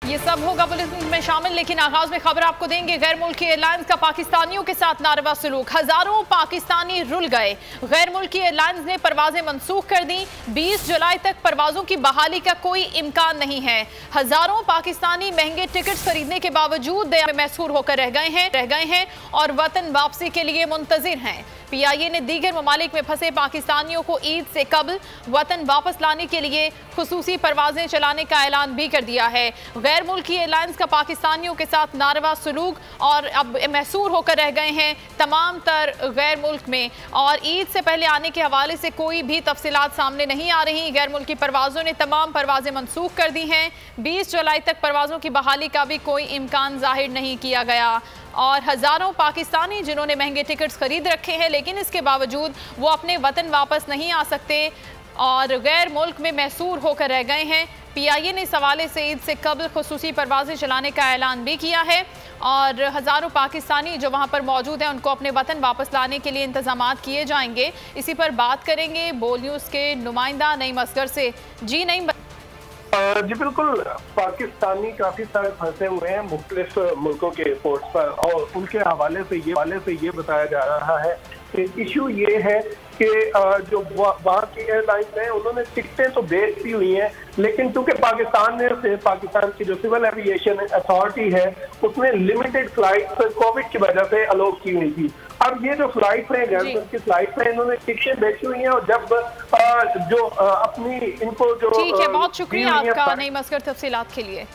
ये सब होगा बुलेटिन में शामिल, लेकिन आगाज में खबर आपको देंगे। गैर मुल्की एयरलाइंस का पाकिस्तानियों के साथ नारवा सलूक, हजारों पाकिस्तानी रुल गए। गैर मुल्की एयरलाइंस ने परवाजें मंसूख कर दी। 20 जुलाई तक परवाजों की बहाली का कोई इम्कान नहीं है। हजारों पाकिस्तानी महंगे टिकट खरीदने के बावजूद दया में मैसूर होकर रह गए हैं और वतन वापसी के लिए मुंतजिर हैं। PIA ने दीगर ममालिक में फंसे पाकिस्तानियों को ईद से कबल वतन वापस लाने के लिए खुसूसी परवाजें चलाने का ऐलान भी कर दिया है। गैर मुल्की एयरलाइंस का पाकिस्तानियों के साथ नारवा सलूक और अब मैसूर होकर रह गए हैं तमाम तर गैर मुल्क में, और ईद से पहले आने के हवाले से कोई भी तफसीलात सामने नहीं आ रही। गैर मुल्की परवाजों ने तमाम परवाजें मनसूख कर दी हैं। 20 जुलाई तक परवाजों की बहाली का भी कोई इम्कान जाहिर नहीं किया गया, और हजारों पाकिस्तानी जिन्होंने महंगे टिकट्स खरीद रखे हैं लेकिन इसके बावजूद वो अपने वतन वापस नहीं आ सकते और गैर मुल्क में मैसूर होकर रह गए हैं। PIA ने इस हवाले से ईद से कबल खुसूसी परवाजें चलाने का ऐलान भी किया है और हजारों पाकिस्तानी जो वहां पर मौजूद हैं उनको अपने वतन वापस लाने के लिए इंतजाम किए जाएंगे। इसी पर बात करेंगे बोल न्यूज़ के नुमाइंदा नईम असगर से। जी नईम। जी बिल्कुल, पाकिस्तानी काफी सारे फंसे हुए हैं मुख्तलिफ मुल्कों के एयरपोर्ट्स पर, और उनके हवाले से ये बताया जा रहा है कि इशू ये है कि जो वहाँ की एयरलाइंस हैं उन्होंने टिकटें तो बेच दी हुई हैं, लेकिन चूंकि पाकिस्तान की जो सिविल एविएशन अथॉरिटी है उसने लिमिटेड फ्लाइट्स कोविड की वजह से अलाउ की हुई थी। अब ये जो फ्लाइट है गैर की फ्लाइट है, इन्होंने टिकटें बेची हुई हैं, और जब जो अपनी इनको जो ठीक है, बहुत शुक्रिया आपका नईम असगर तफसीलात के लिए।